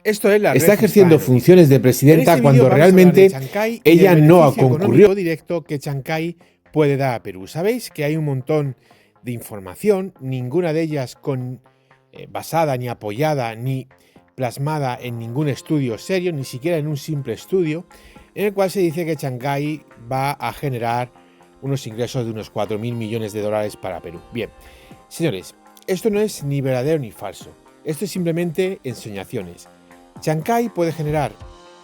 Esto es la Está red ejerciendo Hispano. funciones de En presidenta este cuando vídeo vamos a hablar de realmente Chancay y ella del no beneficio concurrió. económico directo que Chancay puede dar a Perú. Sabéis que hay un montón de información, ninguna de ellas basada ni apoyada ni plasmada en ningún estudio serio, ni siquiera en un simple estudio, en el cual se dice que Chancay va a generar unos ingresos de unos 4.000 millones de dólares para Perú. Bien, señores, esto no es ni verdadero ni falso. Esto es simplemente ensoñaciones. Chancay puede generar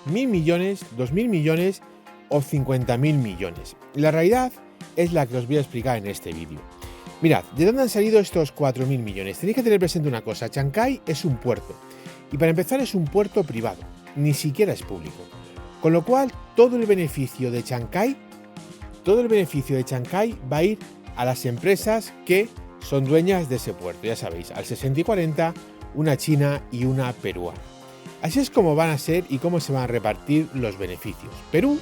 1.000 millones, 2.000 millones o 50.000 millones. La realidad es la que os voy a explicar en este vídeo. Mirad, ¿de dónde han salido estos 4.000 millones? Tenéis que tener presente una cosa, Chancay es un puerto. Y para empezar es un puerto privado, ni siquiera es público. Con lo cual, todo el beneficio de Chancay va a ir a las empresas que son dueñas de ese puerto. Ya sabéis, al 60 y 40, una china y una peruana. Así es como van a ser y cómo se van a repartir los beneficios. Perú,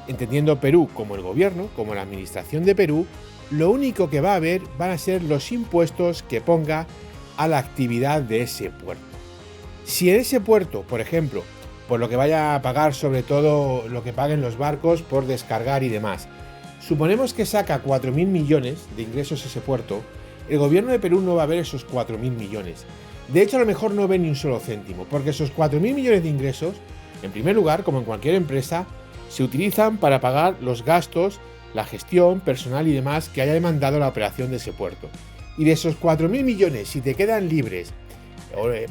entendiendo Perú como el gobierno, como la administración de Perú, lo único que va a haber van a ser los impuestos que ponga a la actividad de ese puerto. Si en ese puerto, por ejemplo, por lo que vaya a pagar, sobre todo lo que paguen los barcos por descargar y demás, suponemos que saca 4.000 millones de ingresos ese puerto, el gobierno de Perú no va a ver esos 4.000 millones. De hecho, a lo mejor no ve ni un solo céntimo, porque esos 4.000 millones de ingresos, en primer lugar, como en cualquier empresa, se utilizan para pagar los gastos, la gestión, personal y demás que haya demandado la operación de ese puerto. Y de esos 4.000 millones, si te quedan libres,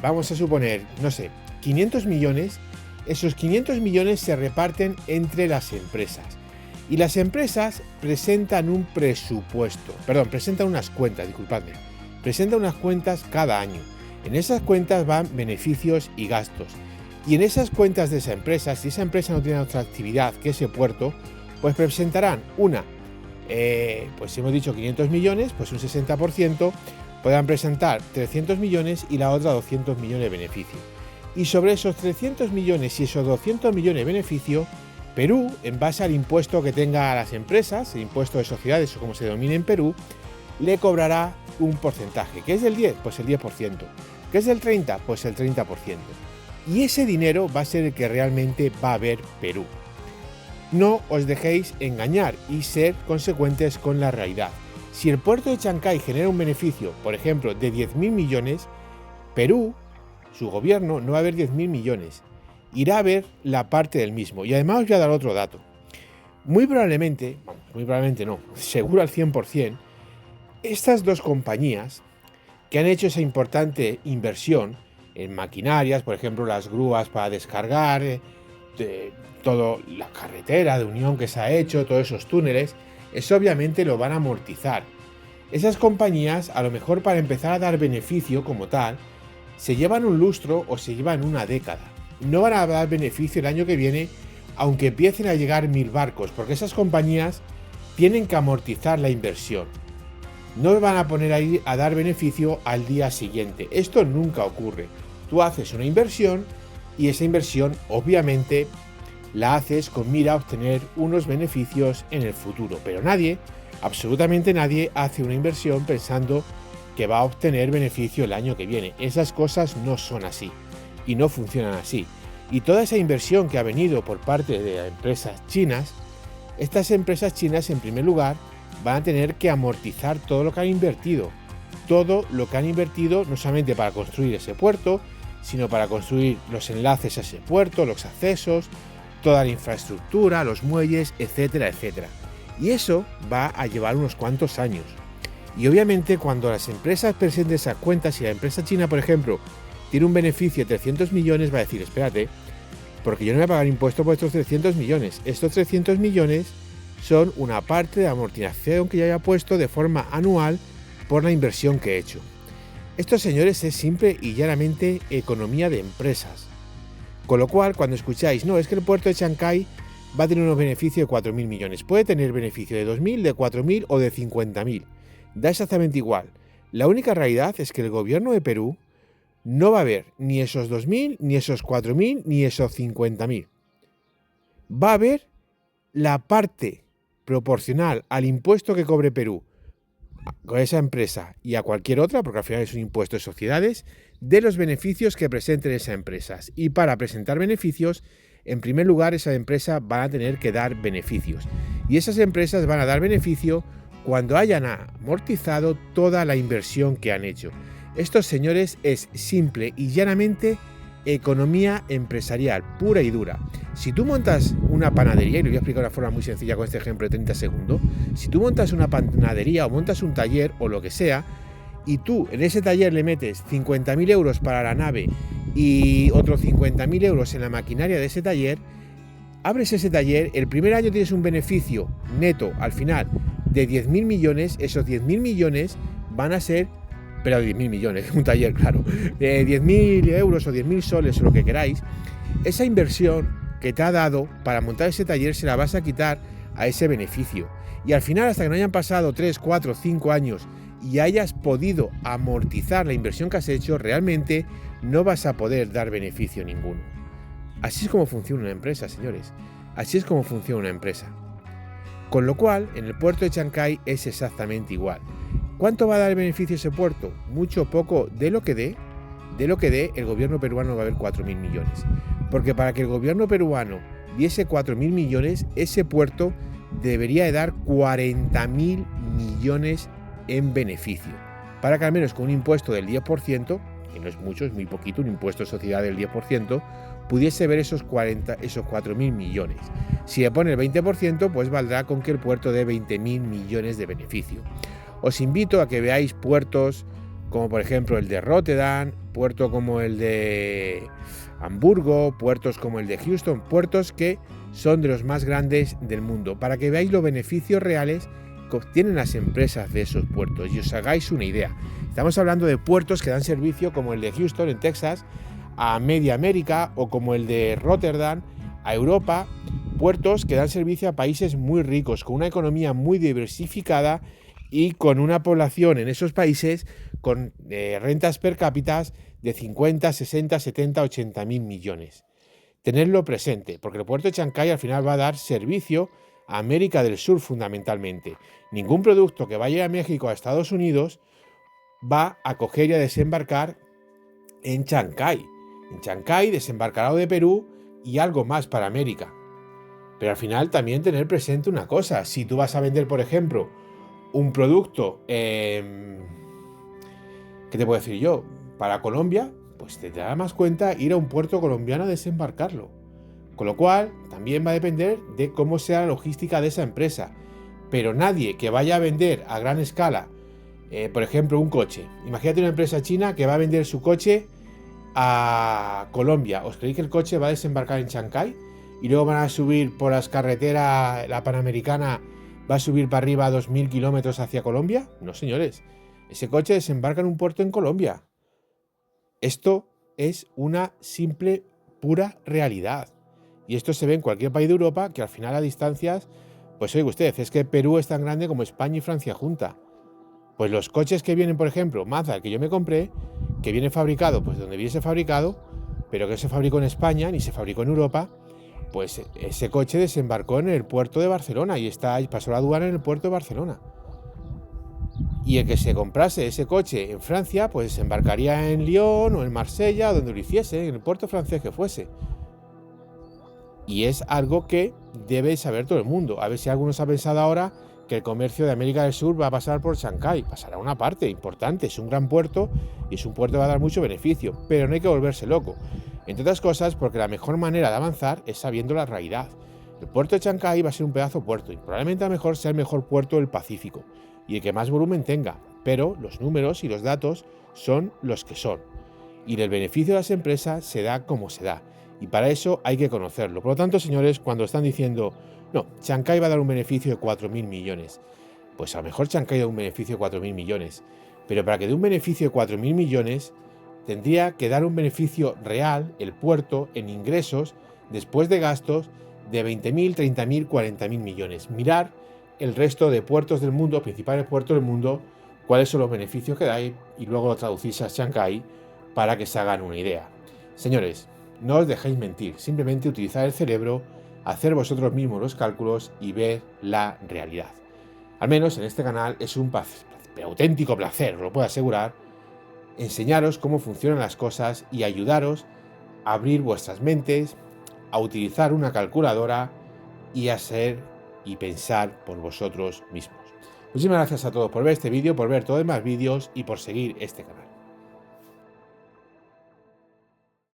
vamos a suponer, no sé, 500 millones, esos 500 millones se reparten entre las empresas. Y las empresas presentan un presupuesto, presentan unas cuentas, presentan unas cuentas cada año. En esas cuentas van beneficios y gastos. Y en esas cuentas de esa empresa, si esa empresa no tiene otra actividad que ese puerto, pues presentarán pues si hemos dicho 500 millones, pues un 60%, podrán presentar 300 millones y la otra 200 millones de beneficio. Y sobre esos 300 millones y esos 200 millones de beneficio, Perú, en base al impuesto que tenga a las empresas, el impuesto de sociedades o como se denomine en Perú, le cobrará un porcentaje. ¿Qué es del 10? Pues el 10%. ¿Qué es del 30? Pues el 30%. Y ese dinero va a ser el que realmente va a ver Perú. No os dejéis engañar y ser consecuentes con la realidad. Si el puerto de Chancay genera un beneficio, por ejemplo, de 10.000 millones, Perú, su gobierno, no va a ver 10.000 millones. Irá a ver la parte del mismo. Y además os voy a dar otro dato. Muy probablemente no, seguro al 100%, estas dos compañías que han hecho esa importante inversión en maquinarias, por ejemplo, las grúas para descargar, toda la carretera de unión que se ha hecho, todos esos túneles, eso obviamente lo van a amortizar. Esas compañías, a lo mejor para empezar a dar beneficio como tal, se llevan un lustro o se llevan una década. No van a dar beneficio el año que viene, aunque empiecen a llegar 1.000 barcos, porque esas compañías tienen que amortizar la inversión. No van a poner ahí a dar beneficio al día siguiente. Esto nunca ocurre. Tú haces una inversión y esa inversión obviamente la haces con mira a obtener unos beneficios en el futuro. Pero nadie, absolutamente nadie, hace una inversión pensando que va a obtener beneficio el año que viene. Esas cosas no son así y no funcionan así. Y toda esa inversión que ha venido por parte de empresas chinas, estas empresas chinas en primer lugar van a tener que amortizar todo lo que han invertido. Todo lo que han invertido no solamente para construir ese puerto, sino para construir los enlaces a ese puerto, los accesos, toda la infraestructura, los muelles, etcétera, etcétera. Y eso va a llevar unos cuantos años. Y obviamente cuando las empresas presenten esas cuentas, si la empresa china, por ejemplo, tiene un beneficio de 300 millones, va a decir, espérate, porque yo no voy a pagar impuestos por estos 300 millones. Estos 300 millones son una parte de amortización que yo haya puesto de forma anual por la inversión que he hecho. Esto, señores, es simple y llanamente economía de empresas. Con lo cual, cuando escucháis, no, es que el puerto de Chancay va a tener unos beneficios de 4.000 millones. Puede tener beneficio de 2.000, de 4.000 o de 50.000. Da exactamente igual. La única realidad es que el gobierno de Perú no va a ver ni esos 2.000, ni esos 4.000, ni esos 50.000. Va a ver la parte proporcional al impuesto que cobre Perú con esa empresa y a cualquier otra, porque al final es un impuesto de sociedades, de los beneficios que presenten esas empresas. Y para presentar beneficios, en primer lugar, esas empresas van a tener que dar beneficios. Y esas empresas van a dar beneficio cuando hayan amortizado toda la inversión que han hecho. Esto, señores, es simple y llanamente economía empresarial, pura y dura. Si tú montas una panadería, y lo voy a explicar de una forma muy sencilla con este ejemplo de 30 segundos, si tú montas una panadería o montas un taller o lo que sea, y tú en ese taller le metes 50.000 euros para la nave y otros 50.000 euros en la maquinaria de ese taller, abres ese taller, el primer año tienes un beneficio neto al final de 10.000 millones, esos 10.000 millones van a ser, pero 10.000 millones, un taller, claro, 10.000 euros o 10.000 soles o lo que queráis, esa inversión que te ha dado para montar ese taller se la vas a quitar a ese beneficio. Y al final, hasta que no hayan pasado 3, 4, 5 años y hayas podido amortizar la inversión que has hecho, realmente no vas a poder dar beneficio ninguno. Así es como funciona una empresa, señores. Así es como funciona una empresa. Con lo cual, en el puerto de Chancay es exactamente igual. ¿Cuánto va a dar el beneficio ese puerto? Mucho o poco, de lo que dé, el gobierno peruano va a ver 4.000 millones. Porque para que el gobierno peruano diese 4.000 millones, ese puerto debería de dar 40.000 millones en beneficio. Para que al menos con un impuesto del 10%, que no es mucho, es muy poquito, un impuesto de sociedad del 10%, pudiese ver esos 4.000 millones. Si le pone el 20%, pues valdrá con que el puerto dé 20.000 millones de beneficio. Os invito a que veáis puertos como por ejemplo el de Rotterdam, puerto como el de Hamburgo, puertos como el de Houston, puertos que son de los más grandes del mundo, para que veáis los beneficios reales que obtienen las empresas de esos puertos y os hagáis una idea. Estamos hablando de puertos que dan servicio como el de Houston en Texas a media América o como el de Rotterdam a Europa, puertos que dan servicio a países muy ricos, con una economía muy diversificada y con una población en esos países con rentas per cápita de 50, 60, 70, 80 mil millones. Tenedlo presente, porque el puerto de Chancay al final va a dar servicio a América del Sur fundamentalmente. Ningún producto que vaya a México o a Estados Unidos va a coger y a desembarcar en Chancay. En Chancay desembarcará de Perú y algo más para América. Pero al final también tener presente una cosa. Si tú vas a vender, por ejemplo, un producto, ¿qué te puedo decir yo? Para Colombia, pues te dará más cuenta ir a un puerto colombiano a desembarcarlo. Con lo cual, también va a depender de cómo sea la logística de esa empresa. Pero nadie que vaya a vender a gran escala, por ejemplo, un coche. Imagínate una empresa china que va a vender su coche a Colombia. ¿Os creéis que el coche va a desembarcar en Chancay? Y luego van a subir por las carreteras, la Panamericana va a subir para arriba a 2.000 kilómetros hacia Colombia. No, señores. Ese coche desembarca en un puerto en Colombia. Esto es una simple, pura realidad. Y esto se ve en cualquier país de Europa, que al final a distancias, pues oiga usted, es que Perú es tan grande como España y Francia junta. Pues los coches que vienen, por ejemplo, Mazda, el que yo me compré, que viene fabricado, pues donde viene fabricado, pero que se fabricó en España ni se fabricó en Europa, pues ese coche desembarcó en el puerto de Barcelona y pasó la aduana en el puerto de Barcelona. Y el que se comprase ese coche en Francia, pues desembarcaría en Lyon o en Marsella, o donde lo hiciese, en el puerto francés que fuese. Y es algo que debe saber todo el mundo. A ver si algunos ha pensado ahora que el comercio de América del Sur va a pasar por Chancay. Pasará una parte importante, es un gran puerto y es un puerto que va a dar mucho beneficio, pero no hay que volverse loco. Entre otras cosas, porque la mejor manera de avanzar es sabiendo la realidad. El puerto de Chancay va a ser un pedazo puerto y probablemente a lo mejor sea el mejor puerto del Pacífico y el que más volumen tenga, pero los números y los datos son los que son. Y el beneficio de las empresas se da como se da. Y para eso hay que conocerlo. Por lo tanto, señores, cuando están diciendo, no, Chancay va a dar un beneficio de 4.000 millones, pues a lo mejor Chancay da un beneficio de 4.000 millones. Pero para que dé un beneficio de 4.000 millones, tendría que dar un beneficio real, el puerto, en ingresos, después de gastos, de 20.000, 30.000, 40.000 millones. Mirar el resto de puertos del mundo, principales puertos del mundo, cuáles son los beneficios que da y luego lo traducís a Chancay para que se hagan una idea. Señores, no os dejéis mentir, simplemente utilizar el cerebro, hacer vosotros mismos los cálculos y ver la realidad. Al menos en este canal es un auténtico placer, os lo puedo asegurar, enseñaros cómo funcionan las cosas y ayudaros a abrir vuestras mentes, a utilizar una calculadora y a ser y pensar por vosotros mismos. Muchísimas gracias a todos por ver este vídeo, por ver todos los demás vídeos y por seguir este canal.